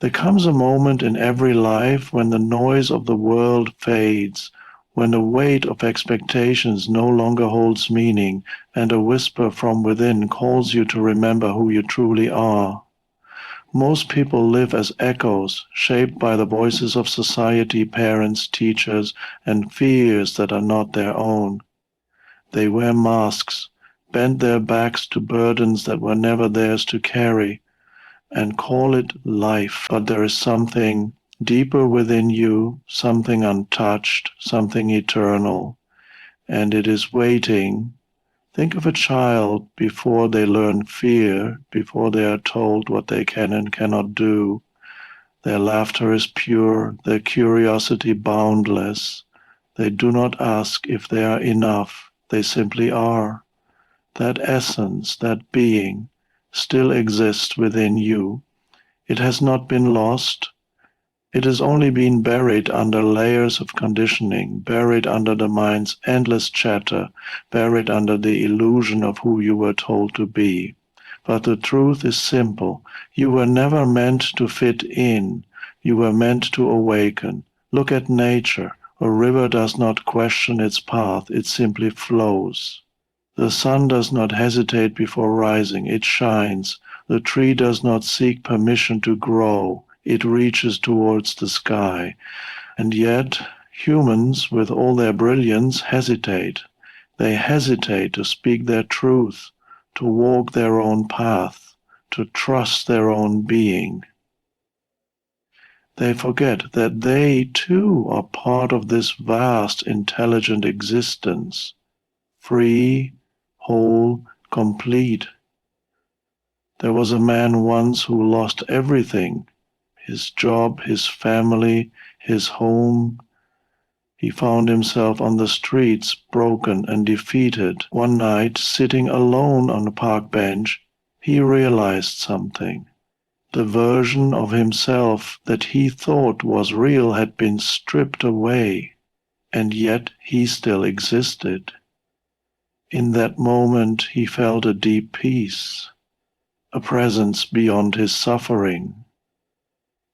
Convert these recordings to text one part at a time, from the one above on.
There comes a moment in every life when the noise of the world fades, when the weight of expectations no longer holds meaning, and a whisper from within calls you to remember who you truly are. Most people live as echoes, shaped by the voices of society, parents, teachers, and fears that are not their own. They wear masks, bend their backs to burdens that were never theirs to carry, and call it life. But there is something deeper within you, something untouched, something eternal, and it is waiting. Think of a child before they learn fear, before they are told what they can and cannot do. Their laughter is pure, their curiosity boundless. They do not ask if they are enough, they simply are. That essence, that being, still exists within you. It has not been lost. It has only been buried under layers of conditioning, buried under the mind's endless chatter, buried under the illusion of who you were told to be. But the truth is simple. You were never meant to fit in. You were meant to awaken. Look at nature. A river does not question its path, it simply flows. The sun does not hesitate before rising, it shines. The tree does not seek permission to grow, it reaches towards the sky. And yet, humans, with all their brilliance, hesitate. They hesitate to speak their truth, to walk their own path, to trust their own being. They forget that they, too, are part of this vast, intelligent existence, free, whole, complete. There was a man once who lost everything, his job, his family, his home. He found himself on the streets, broken and defeated. One night, sitting alone on a park bench, he realized something. The version of himself that he thought was real had been stripped away, and yet he still existed. In that moment, he felt a deep peace, a presence beyond his suffering.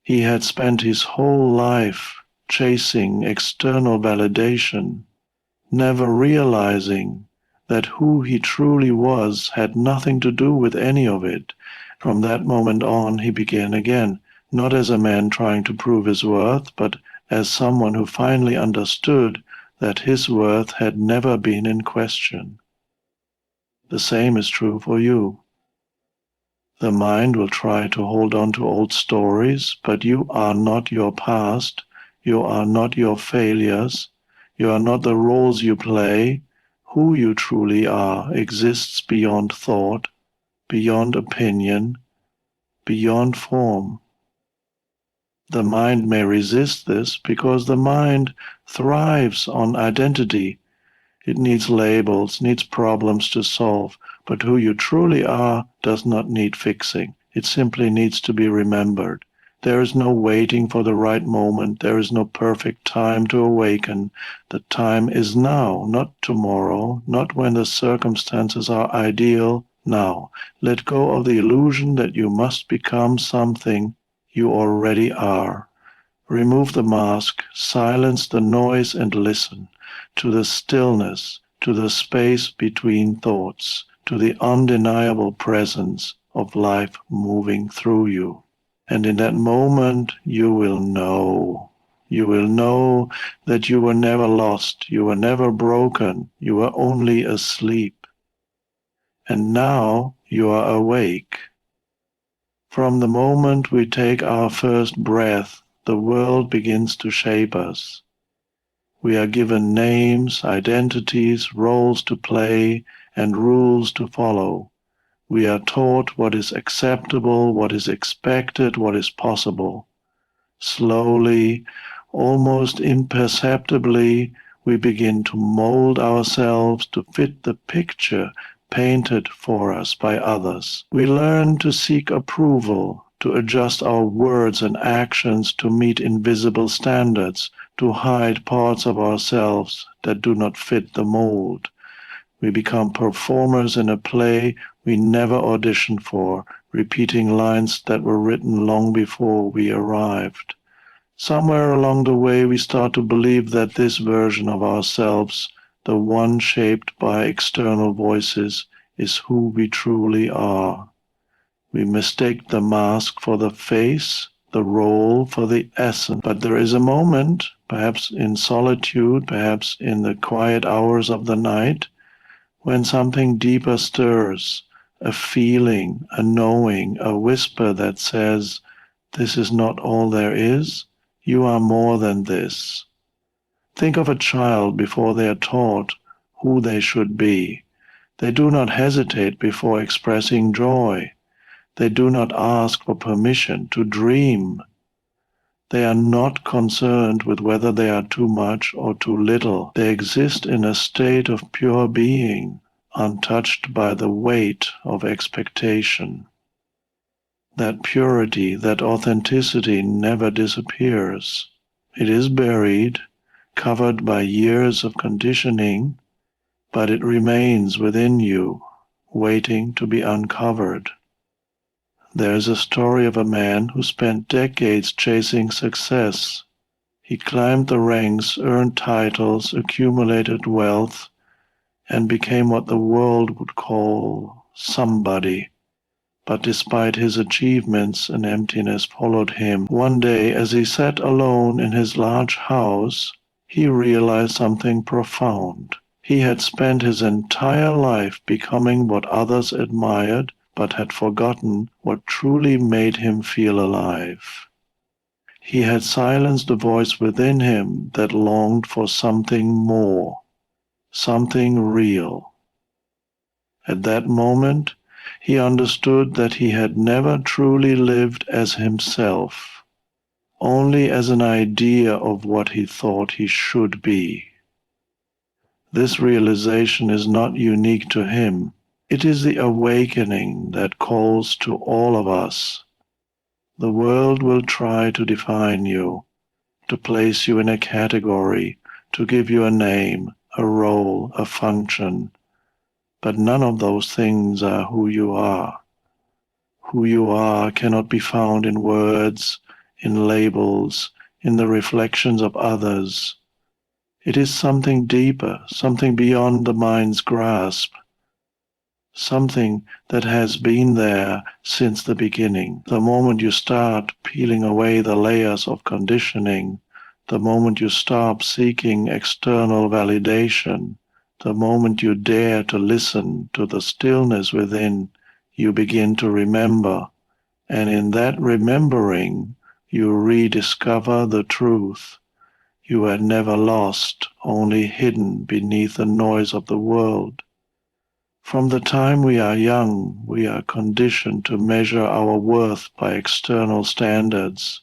He had spent his whole life chasing external validation, never realizing that who he truly was had nothing to do with any of it. From that moment on, he began again, not as a man trying to prove his worth, but as someone who finally understood that his worth had never been in question. The same is true for you. The mind will try to hold on to old stories, but you are not your past, you are not your failures, you are not the roles you play. Who you truly are exists beyond thought, beyond opinion, beyond form. The mind may resist this because the mind thrives on identity. It needs labels, needs problems to solve, but who you truly are does not need fixing. It simply needs to be remembered. There is no waiting for the right moment. There is no perfect time to awaken. The time is now, not tomorrow, not when the circumstances are ideal. Now, let go of the illusion that you must become something you already are. Remove the mask, silence the noise, and listen to the stillness, to the space between thoughts, to the undeniable presence of life moving through you. And in that moment, you will know that you were never lost, you were never broken, you were only asleep. And now you are awake. From the moment we take our first breath, the world begins to shape us. We are given names, identities, roles to play, and rules to follow. We are taught what is acceptable, what is expected, what is possible. Slowly, almost imperceptibly, we begin to mold ourselves to fit the picture painted for us by others. We learn to seek approval, to adjust our words and actions to meet invisible standards, to hide parts of ourselves that do not fit the mold. We become performers in a play we never auditioned for. repeating lines that were written long before we arrived. Somewhere along the way, we start to believe that this version of ourselves, the one shaped by external voices, is who we truly are. We mistake the mask for the face, the role for the essence. But there is a moment, perhaps in solitude, perhaps in the quiet hours of the night, when something deeper stirs, a feeling, a knowing, a whisper that says, "This is not all there is. You are more than this." Think of a child before they are taught who they should be. They do not hesitate before expressing joy. They do not ask for permission to dream. They are not concerned with whether they are too much or too little. They exist in a state of pure being, untouched by the weight of expectation. That purity, that authenticity never disappears. It is buried, covered by years of conditioning, but it remains within you, waiting to be uncovered. There is a story of a man who spent decades chasing success. He climbed the ranks, earned titles, accumulated wealth, and became what the world would call somebody. But despite his achievements, an emptiness followed him. One day, as he sat alone in his large house, he realized something profound. He had spent his entire life becoming what others admired, but had forgotten what truly made him feel alive. He had silenced the voice within him that longed for something more, something real. At that moment, he understood that he had never truly lived as himself, only as an idea of what he thought he should be. This realization is not unique to him. It is the awakening that calls to all of us. The world will try to define you, to place you in a category, to give you a name, a role, a function. But none of those things are who you are. Who you are cannot be found in words, in labels, in the reflections of others. It is something deeper, something beyond the mind's grasp, something that has been there since the beginning. The moment you start peeling away the layers of conditioning, the moment you stop seeking external validation, the moment you dare to listen to the stillness within, you begin to remember, and in that remembering, you rediscover the truth. You are never lost, only hidden beneath the noise of the world. From the time we are young, we are conditioned to measure our worth by external standards.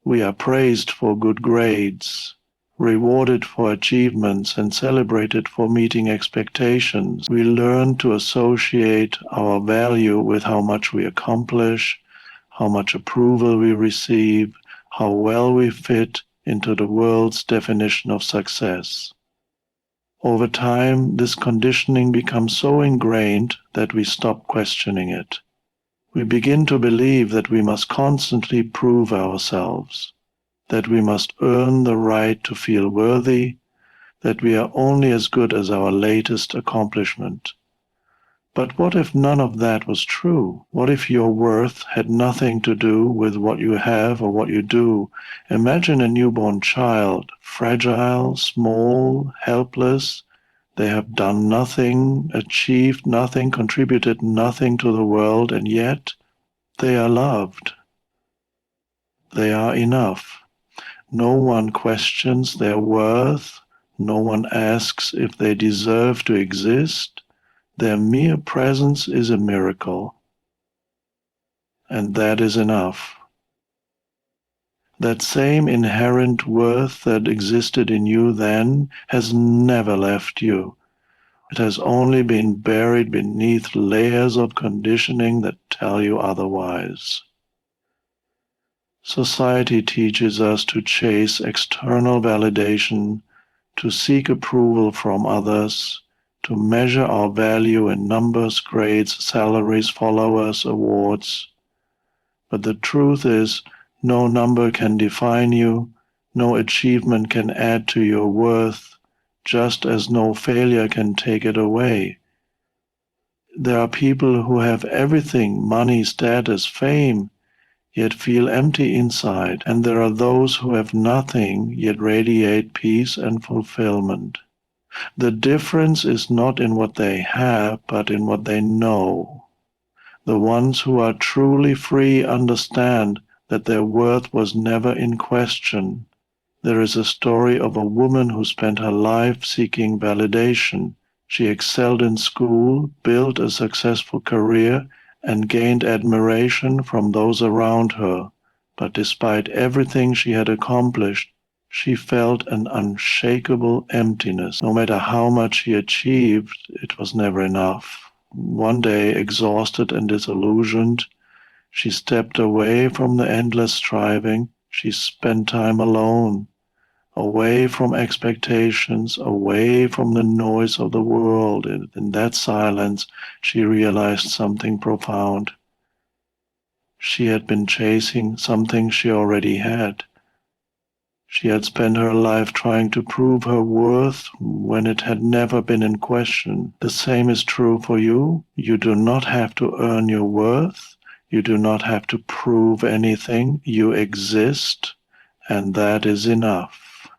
We are praised for good grades, rewarded for achievements, and celebrated for meeting expectations. We learn to associate our value with how much we accomplish, how much approval we receive, how well we fit into the world's definition of success. Over time, this conditioning becomes so ingrained that we stop questioning it. We begin to believe that we must constantly prove ourselves, that we must earn the right to feel worthy, that we are only as good as our latest accomplishment. But what if none of that was true? What if your worth had nothing to do with what you have or what you do? Imagine a newborn child, fragile, small, helpless. They have done nothing, achieved nothing, contributed nothing to the world, and yet they are loved. They are enough. No one questions their worth. No one asks if they deserve to exist. Their mere presence is a miracle, and that is enough. That same inherent worth that existed in you then has never left you. It has only been buried beneath layers of conditioning that tell you otherwise. Society teaches us to chase external validation, to seek approval from others, to measure our value in numbers, grades, salaries, followers, awards. But the truth is, no number can define you, no achievement can add to your worth, just as no failure can take it away. There are people who have everything, money, status, fame, yet feel empty inside, and there are those who have nothing, yet radiate peace and fulfillment. The difference is not in what they have, but in what they know. The ones who are truly free understand that their worth was never in question. There is a story of a woman who spent her life seeking validation. She excelled in school, built a successful career, and gained admiration from those around her. But despite everything she had accomplished, she felt an unshakable emptiness. No matter how much she achieved, it was never enough. One day, exhausted and disillusioned, she stepped away from the endless striving. She spent time alone, away from expectations, away from the noise of the world. In that silence, she realized something profound. She had been chasing something she already had. She had spent her life trying to prove her worth when it had never been in question. The same is true for you. You do not have to earn your worth. You do not have to prove anything. You exist, and that is enough.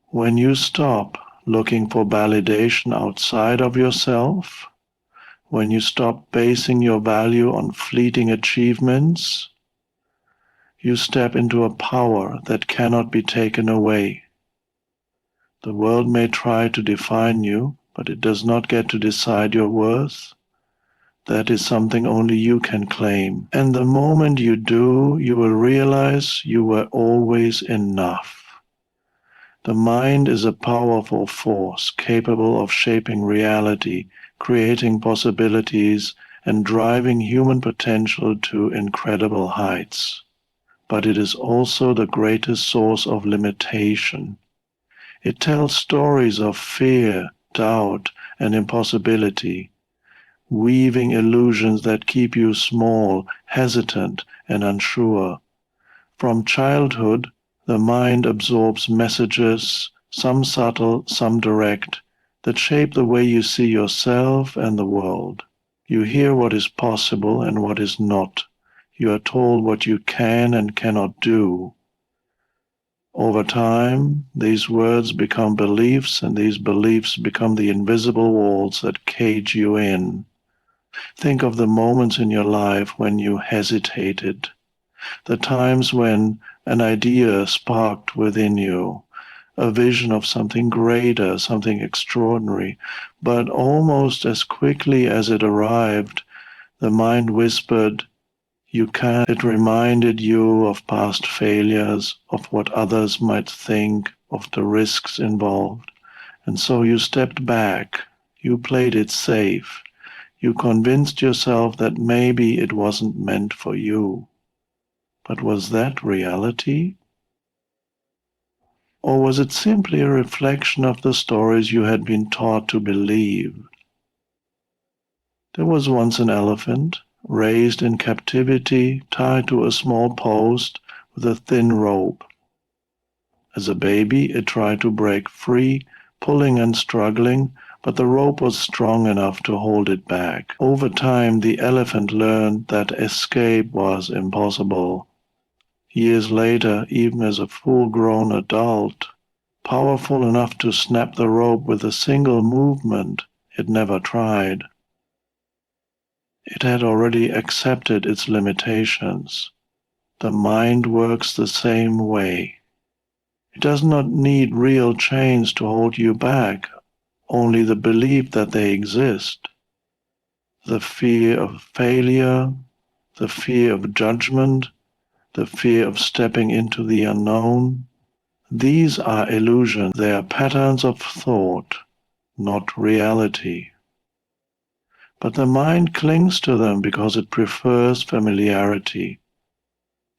When you stop looking for validation outside of yourself, when you stop basing your value on fleeting achievements, you step into a power that cannot be taken away. The world may try to define you, but it does not get to decide your worth. That is something only you can claim. And the moment you do, you will realize you were always enough. The mind is a powerful force, capable of shaping reality, creating possibilities, and driving human potential to incredible heights. But it is also the greatest source of limitation. It tells stories of fear, doubt, and impossibility, weaving illusions that keep you small, hesitant, and unsure. From childhood, the mind absorbs messages, some subtle, some direct, that shape the way you see yourself and the world. You hear what is possible and what is not. You are told what you can and cannot do. Over time, these words become beliefs, and these beliefs become the invisible walls that cage you in. Think of the moments in your life when you hesitated, the times when an idea sparked within you, a vision of something greater, something extraordinary, but almost as quickly as it arrived, the mind whispered, "You can." It reminded you of past failures, of what others might think, of the risks involved. And so you stepped back. You played it safe. You convinced yourself that maybe it wasn't meant for you. But was that reality? Or was it simply a reflection of the stories you had been taught to believe? There was once an elephant, raised in captivity, tied to a small post with a thin rope. As a baby, it tried to break free, pulling and struggling, but the rope was strong enough to hold it back. Over time, the elephant learned that escape was impossible. Years later, even as a full-grown adult, powerful enough to snap the rope with a single movement, it never tried. It had already accepted its limitations. The mind works the same way. It does not need real chains to hold you back, only the belief that they exist. The fear of failure, the fear of judgment, the fear of stepping into the unknown. These are illusions. They are patterns of thought, not reality. But the mind clings to them because it prefers familiarity.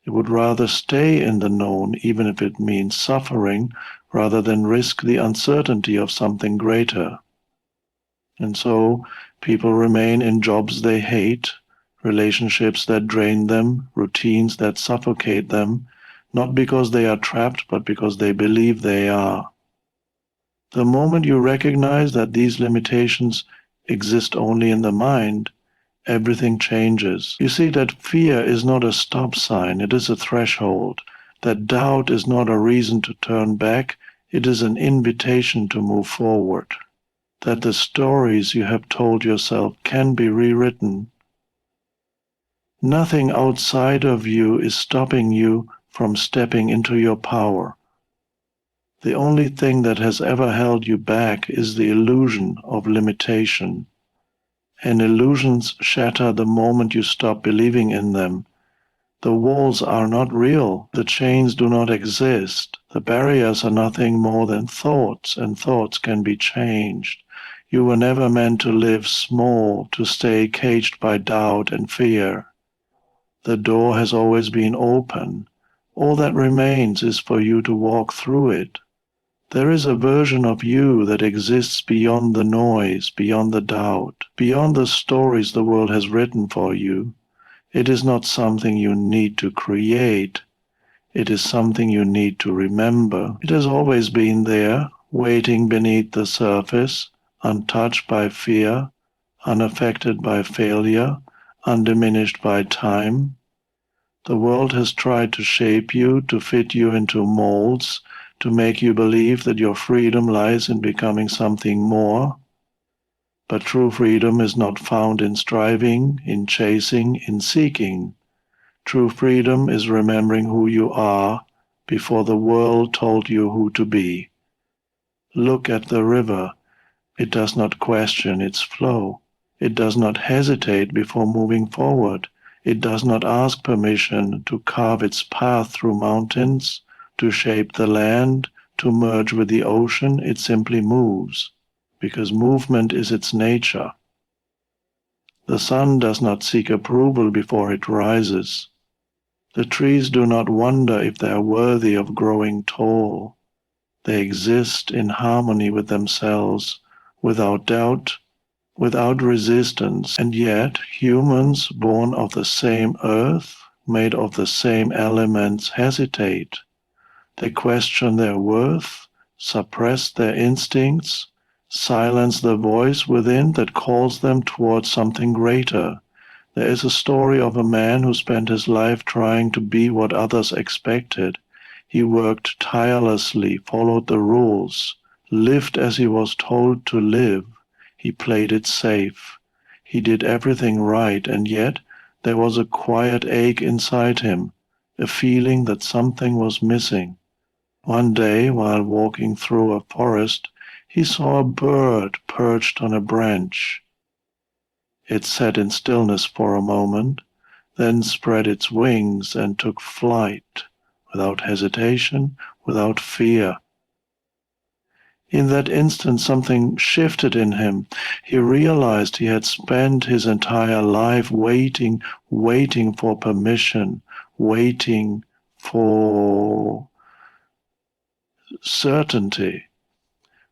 It would rather stay in the known, even if it means suffering, rather than risk the uncertainty of something greater. And so people remain in jobs they hate, relationships that drain them, routines that suffocate them, not because they are trapped, but because they believe they are. The moment you recognize that these limitations exist only in the mind, everything changes. You see that fear is not a stop sign, it is a threshold. That doubt is not a reason to turn back, it is an invitation to move forward. That the stories you have told yourself can be rewritten. Nothing outside of you is stopping you from stepping into your power. The only thing that has ever held you back is the illusion of limitation. And illusions shatter the moment you stop believing in them. The walls are not real, the chains do not exist, the barriers are nothing more than thoughts, and thoughts can be changed. You were never meant to live small, to stay caged by doubt and fear. The door has always been open. All that remains is for you to walk through it. There is a version of you that exists beyond the noise, beyond the doubt, beyond the stories the world has written for you. It is not something you need to create. It is something you need to remember. It has always been there, waiting beneath the surface, untouched by fear, unaffected by failure, undiminished by time. The world has tried to shape you, to fit you into molds, to make you believe that your freedom lies in becoming something more. But true freedom is not found in striving, in chasing, in seeking. True freedom is remembering who you are before the world told you who to be. Look at the river. It does not question its flow. It does not hesitate before moving forward. It does not ask permission to carve its path through mountains, to shape the land, to merge with the ocean. It simply moves, because movement is its nature. The sun does not seek approval before it rises. The trees do not wonder if they are worthy of growing tall. They exist in harmony with themselves, without doubt, without resistance, and yet humans born of the same earth, made of the same elements, hesitate. They question their worth, suppress their instincts, silence the voice within that calls them towards something greater. There is a story of a man who spent his life trying to be what others expected. He worked tirelessly, followed the rules, lived as he was told to live. He played it safe. He did everything right, and yet there was a quiet ache inside him, a feeling that something was missing. One day, while walking through a forest, he saw a bird perched on a branch. It sat in stillness for a moment, then spread its wings and took flight, without hesitation, without fear. In that instant, something shifted in him. He realized he had spent his entire life waiting for permission, waiting for certainty.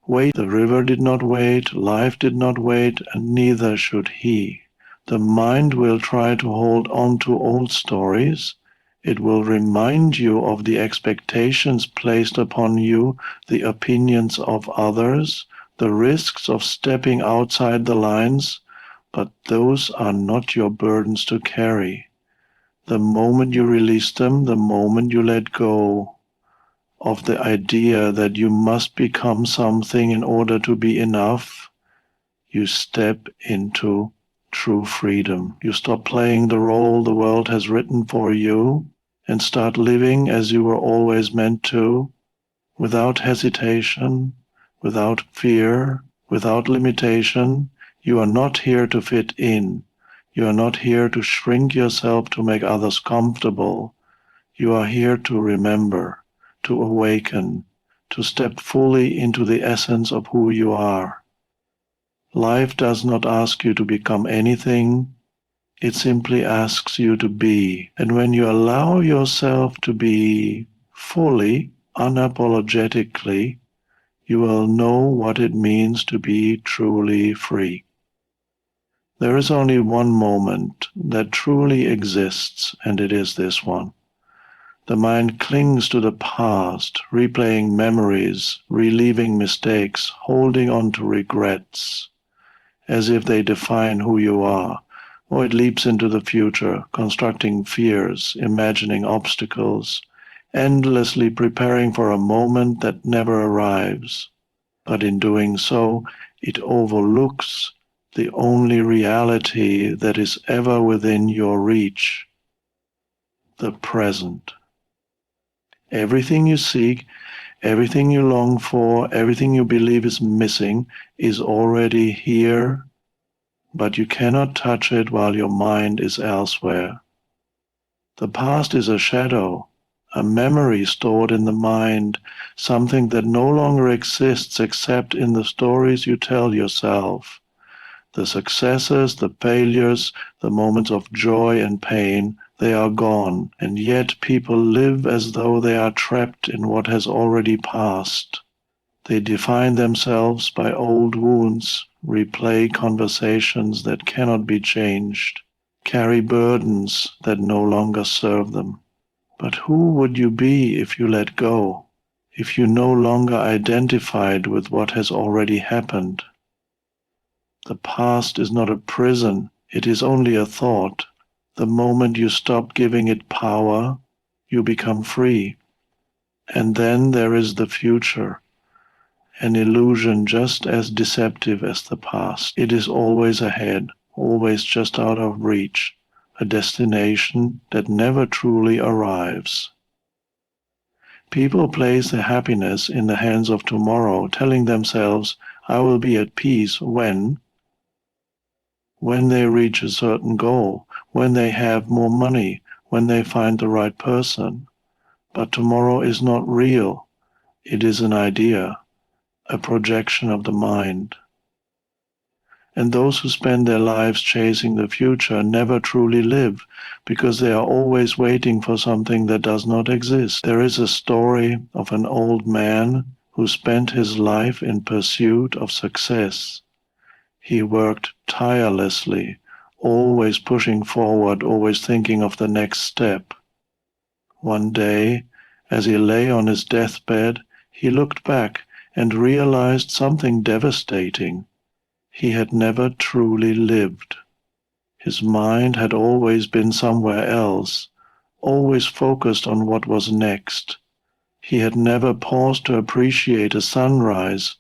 The river did not wait, life did not wait, and neither should he. The mind will try to hold on to old stories. It will remind you of the expectations placed upon you, the opinions of others, the risks of stepping outside the lines, but those are not your burdens to carry. The moment you release them, the moment you let go of the idea that you must become something in order to be enough, you step into true freedom. You stop playing the role the world has written for you and start living as you were always meant to, without hesitation, without fear, without limitation. You are not here to fit in. You are not here to shrink yourself to make others comfortable. You are here to remember, to awaken, to step fully into the essence of who you are. Life does not ask you to become anything, it simply asks you to be. And when you allow yourself to be fully, unapologetically, you will know what it means to be truly free. There is only one moment that truly exists, and it is this one. The mind clings to the past, replaying memories, reliving mistakes, holding on to regrets, as if they define who you are, or it leaps into the future, constructing fears, imagining obstacles, endlessly preparing for a moment that never arrives. But in doing so, it overlooks the only reality that is ever within your reach, the present. Everything you seek, everything you long for, everything you believe is missing is already here, but you cannot touch it while your mind is elsewhere. The past is a shadow, a memory stored in the mind, something that no longer exists except in the stories you tell yourself. The successes, the failures, the moments of joy and pain, they are gone, and yet people live as though they are trapped in what has already passed. They define themselves by old wounds, replay conversations that cannot be changed, carry burdens that no longer serve them. But who would you be if you let go, if you no longer identified with what has already happened? The past is not a prison, it is only a thought. The moment you stop giving it power, you become free. And then there is the future, an illusion just as deceptive as the past. It is always ahead, always just out of reach, a destination that never truly arrives. People place their happiness in the hands of tomorrow, telling themselves, I will be at peace when they reach a certain goal, when they have more money, when they find the right person. But tomorrow is not real. It is an idea, a projection of the mind. And those who spend their lives chasing the future never truly live, because they are always waiting for something that does not exist. There is a story of an old man who spent his life in pursuit of success. He worked tirelessly, always pushing forward, always thinking of the next step. One day, as he lay on his deathbed, he looked back and realized something devastating. He had never truly lived. His mind had always been somewhere else, always focused on what was next. He had never paused to appreciate a sunrise,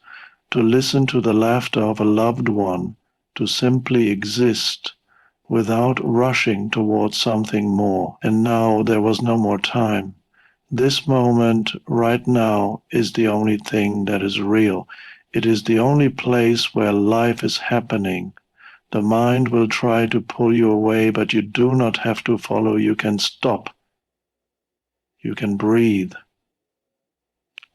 to listen to the laughter of a loved one, to simply exist without rushing towards something more. And now there was no more time. This moment, right now, is the only thing that is real. It is the only place where life is happening. The mind will try to pull you away, but you do not have to follow. You can stop. You can breathe.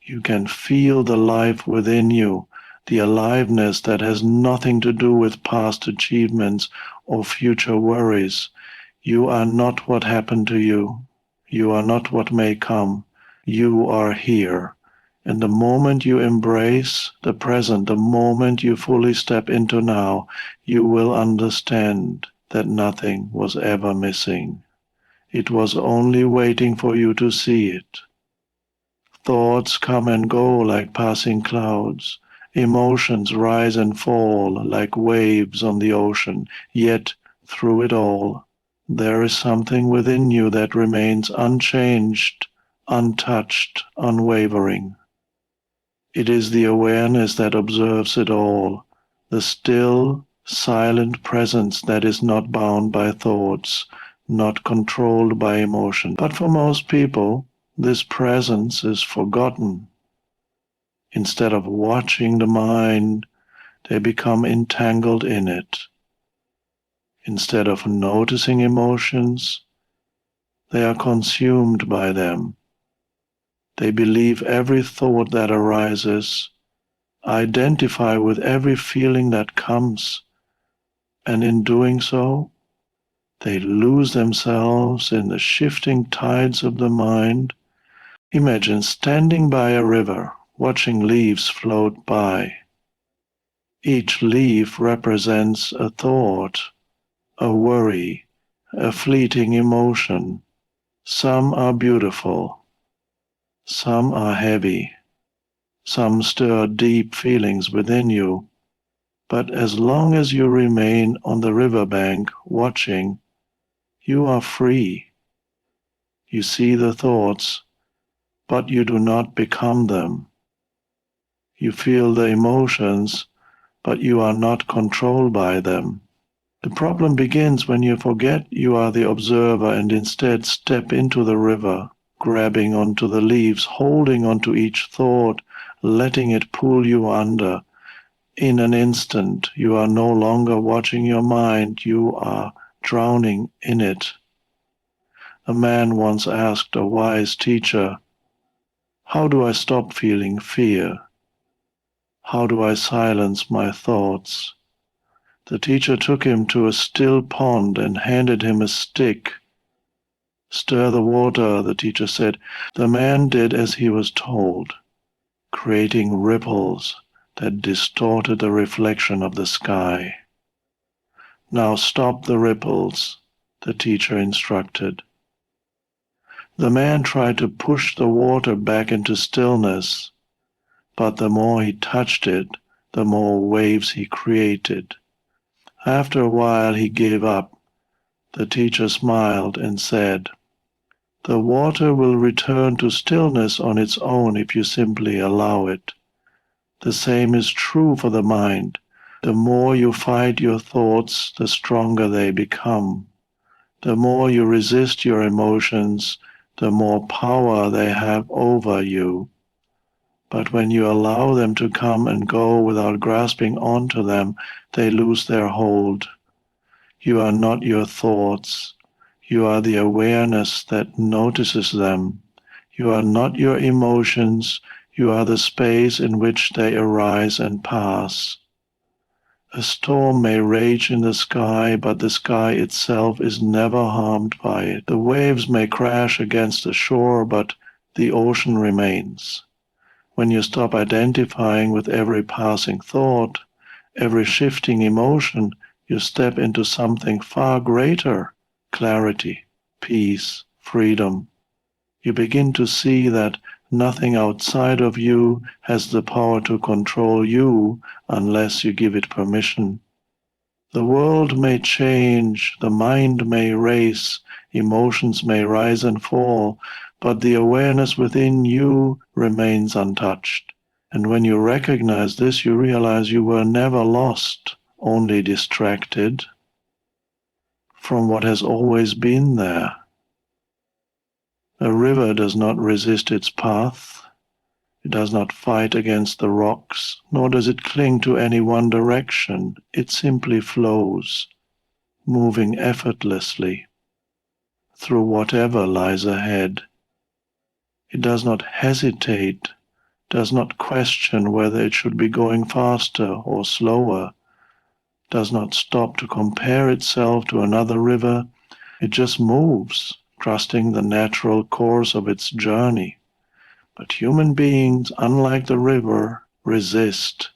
You can feel the life within you, the aliveness that has nothing to do with past achievements or future worries. You are not what happened to you. You are not what may come. You are here. And the moment you embrace the present, the moment you fully step into now, you will understand that nothing was ever missing. It was only waiting for you to see it. Thoughts come and go like passing clouds. Emotions rise and fall like waves on the ocean. Yet, through it all, there is something within you that remains unchanged, untouched, unwavering. It is the awareness that observes it all, the still, silent presence that is not bound by thoughts, not controlled by emotion. But for most people, this presence is forgotten. Instead of watching the mind, they become entangled in it. Instead of noticing emotions, they are consumed by them. They believe every thought that arises, identify with every feeling that comes, and in doing so, they lose themselves in the shifting tides of the mind. Imagine standing by a river, watching leaves float by. Each leaf represents a thought, a worry, a fleeting emotion. Some are beautiful, some are heavy, some stir deep feelings within you. But as long as you remain on the riverbank watching, you are free. You see the thoughts, but you do not become them. You feel the emotions, but you are not controlled by them. The problem begins when you forget you are the observer and instead step into the river, grabbing onto the leaves, holding onto each thought, letting it pull you under. In an instant, you are no longer watching your mind, you are drowning in it. A man once asked a wise teacher, "How do I stop feeling fear? How do I silence my thoughts?" The teacher took him to a still pond and handed him a stick. "Stir the water," the teacher said. The man did as he was told, creating ripples that distorted the reflection of the sky. "Now stop the ripples," the teacher instructed. The man tried to push the water back into stillness, but the more he touched it, the more waves he created. After a while he gave up. The teacher smiled and said, "The water will return to stillness on its own if you simply allow it." The same is true for the mind. The more you fight your thoughts, the stronger they become. The more you resist your emotions, the more power they have over you. But when you allow them to come and go without grasping onto them, they lose their hold. You are not your thoughts. You are the awareness that notices them. You are not your emotions. You are the space in which they arise and pass. A storm may rage in the sky, but the sky itself is never harmed by it. The waves may crash against the shore, but the ocean remains. When you stop identifying with every passing thought, every shifting emotion, you step into something far greater: clarity, peace, freedom. You begin to see that nothing outside of you has the power to control you unless you give it permission. The world may change, the mind may race, emotions may rise and fall, but the awareness within you remains untouched. And when you recognize this, you realize you were never lost, only distracted from what has always been there. A river does not resist its path. It does not fight against the rocks, nor does it cling to any one direction. It simply flows, moving effortlessly through whatever lies ahead. It does not hesitate, does not question whether it should be going faster or slower, does not stop to compare itself to another river. It just moves, trusting the natural course of its journey. But human beings, unlike the river, resist.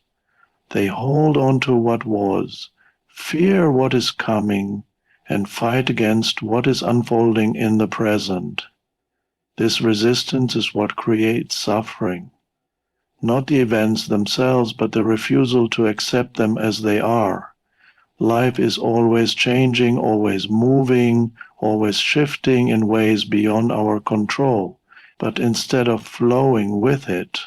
They hold on to what was, fear what is coming, and fight against what is unfolding in the present. This resistance is what creates suffering. Not the events themselves, but the refusal to accept them as they are. Life is always changing, always moving, always shifting in ways beyond our control. But instead of flowing with it,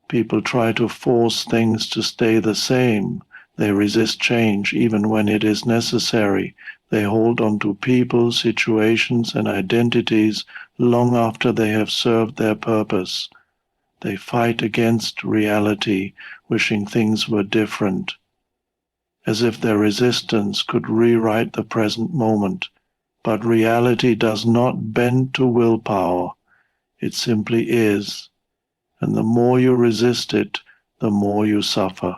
people try to force things to stay the same. They resist change even when it is necessary. They hold on to people, situations, and identities long after they have served their purpose. They fight against reality, wishing things were different, as if their resistance could rewrite the present moment. But reality does not bend to willpower. It simply is, and the more you resist it, the more you suffer.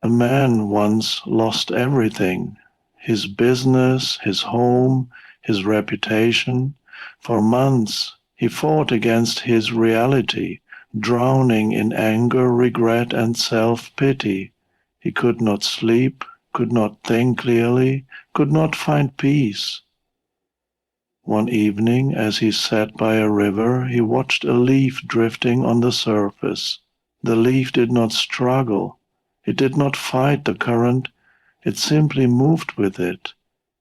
A man once lost everything: his business, his home, his reputation. For months he fought against his reality, drowning in anger, regret, and self-pity. He could not sleep, could not think clearly, could not find peace. One evening, as he sat by a river, he watched a leaf drifting on the surface. The leaf did not struggle. It did not fight the current. It simply moved with it,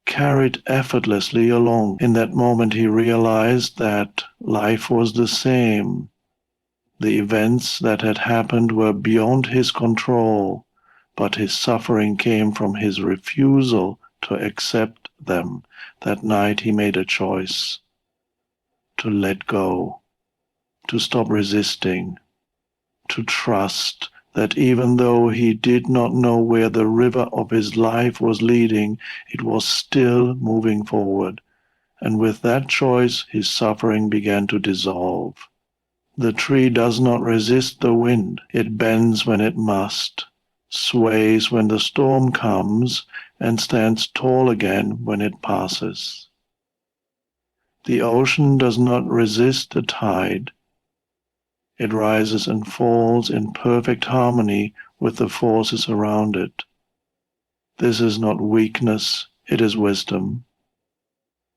carried effortlessly along. In that moment he realized that life was the same. The events that had happened were beyond his control, but his suffering came from his refusal to accept them. That night he made a choice to let go, to stop resisting, to trust that even though he did not know where the river of his life was leading, it was still moving forward. And with that choice, his suffering began to dissolve. The tree does not resist the wind. It bends when it must, sways when the storm comes, and stands tall again when it passes. The ocean does not resist the tide. It rises and falls in perfect harmony with the forces around it. This is not weakness, it is wisdom.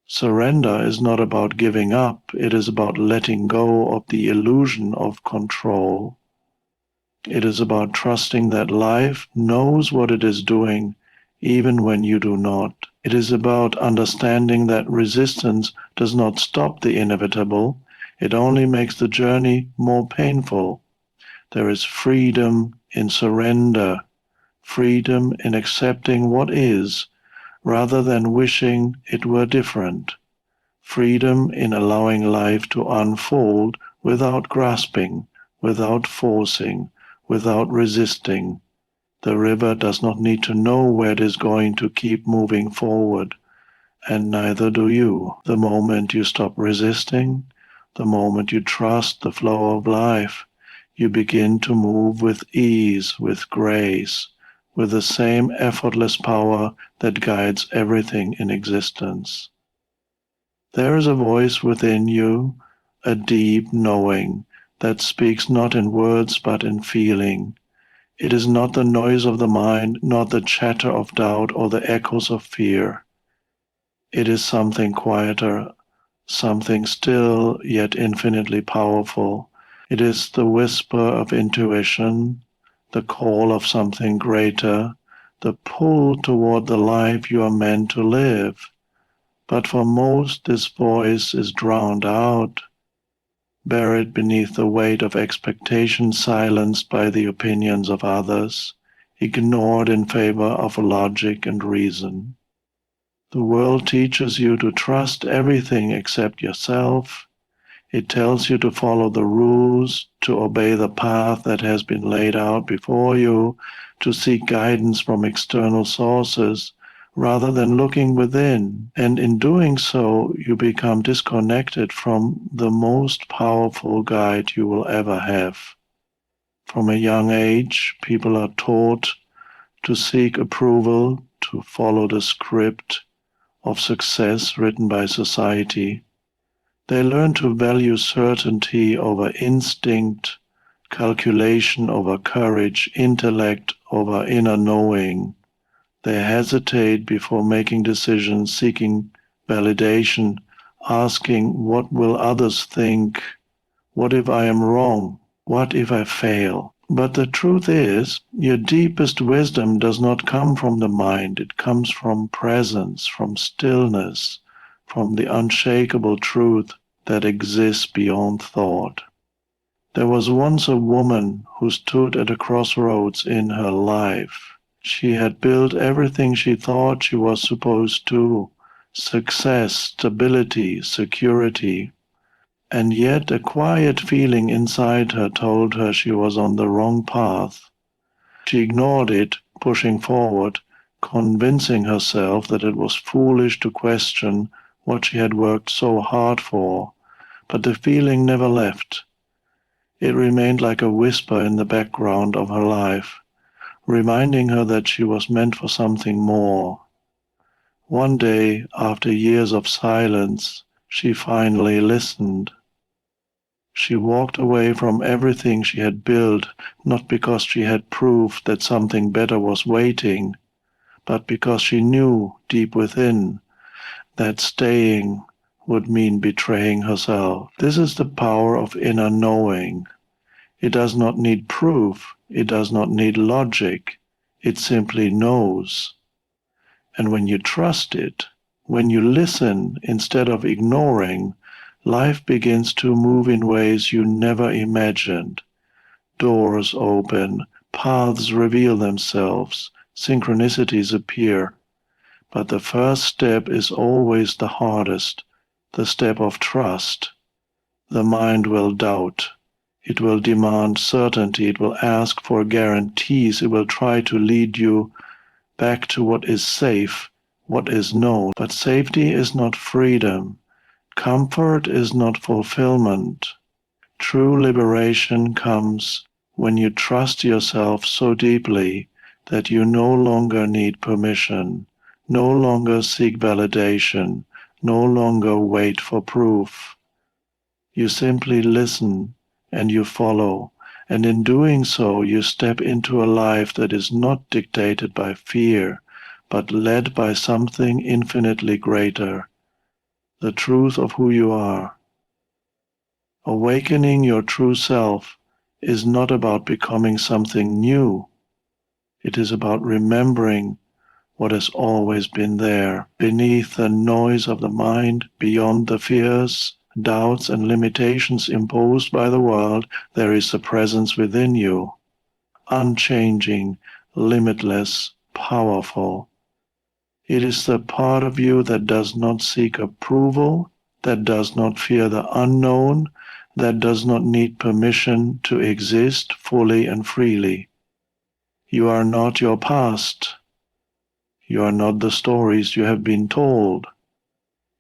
Surrender is not about giving up, it is about letting go of the illusion of control. It is about trusting that life knows what it is doing, even when you do not. It is about understanding that resistance does not stop the inevitable, it only makes the journey more painful. There is freedom in surrender, freedom in accepting what is, rather than wishing it were different. Freedom in allowing life to unfold without grasping, without forcing, without resisting. The river does not need to know where it is going to keep moving forward, and neither do you. The moment you stop resisting, the moment you trust the flow of life, you begin to move with ease, with grace, with the same effortless power that guides everything in existence. There is a voice within you, a deep knowing, that speaks not in words but in feeling. It is not the noise of the mind, not the chatter of doubt or the echoes of fear. It is something quieter, something still yet infinitely powerful. It is the whisper of intuition, the call of something greater, the pull toward the life you are meant to live. But for most, this voice is drowned out, buried beneath the weight of expectation, silenced by the opinions of others, ignored in favor of logic and reason. The world teaches you to trust everything except yourself. It tells you to follow the rules, to obey the path that has been laid out before you, to seek guidance from external sources, rather than looking within. And in doing so, you become disconnected from the most powerful guide you will ever have. From a young age, people are taught to seek approval, to follow the script of success written by society. They learn to value certainty over instinct, calculation over courage, intellect over inner knowing. They hesitate before making decisions, seeking validation, asking, what will others think? What if I am wrong? What if I fail? But the truth is, your deepest wisdom does not come from the mind. It comes from presence, from stillness, from the unshakable truth that exists beyond thought. There was once a woman who stood at a crossroads in her life. She had built everything she thought she was supposed to: success, stability, security. And yet a quiet feeling inside her told her she was on the wrong path. She ignored it, pushing forward, convincing herself that it was foolish to question what she had worked so hard for. But the feeling never left. It remained like a whisper in the background of her life, reminding her that she was meant for something more. One day, after years of silence, she finally listened. She She walked away from everything she had built, not because she had proved that something better was waiting, but because she knew deep within that staying would mean betraying herself. This is the power of inner knowing. It does not need proof, it does not need logic, it simply knows. And when you trust it, when you listen instead of ignoring, life begins to move in ways you never imagined. Doors open, paths reveal themselves, synchronicities appear. But the first step is always the hardest, the step of trust. The mind will doubt. It will demand certainty. It will ask for guarantees. It will try to lead you back to what is safe, what is known. But safety is not freedom. Comfort is not fulfillment. True liberation comes when you trust yourself so deeply that you no longer need permission, no longer seek validation, no longer wait for proof. You simply listen and you follow, and in doing so you step into a life that is not dictated by fear, but led by something infinitely greater, the truth of who you are. Awakening your true self is not about becoming something new. It is about remembering what has always been there, beneath the noise of the mind, beyond the fears, doubts, and limitations imposed by the world. There is a presence within you, unchanging, limitless, powerful. It is the part of you that does not seek approval, that does not fear the unknown, that does not need permission to exist fully and freely. You are not your past. You are not the stories you have been told.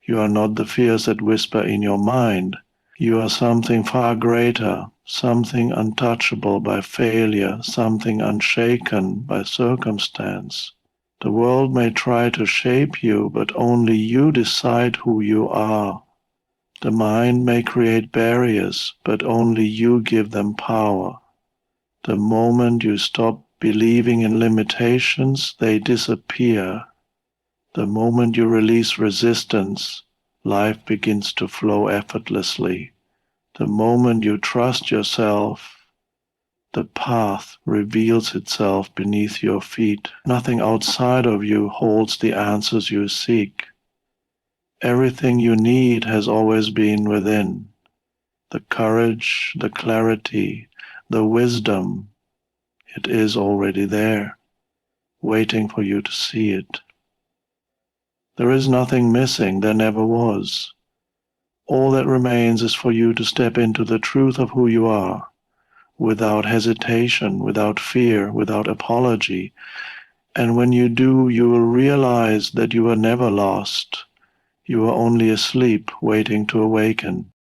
You are not the fears that whisper in your mind. You are something far greater, something untouchable by failure, something unshaken by circumstance. The world may try to shape you, but only you decide who you are. The mind may create barriers, but only you give them power. The moment you stop believing in limitations, they disappear. The moment you release resistance, life begins to flow effortlessly. The moment you trust yourself, the path reveals itself beneath your feet. Nothing outside of you holds the answers you seek. Everything you need has always been within. The courage, the clarity, the wisdom, it is already there, waiting for you to see it. There is nothing missing, there never was. All that remains is for you to step into the truth of who you are, without hesitation, without fear, without apology. And when you do, you will realize that you were never lost. You were only asleep, waiting to awaken.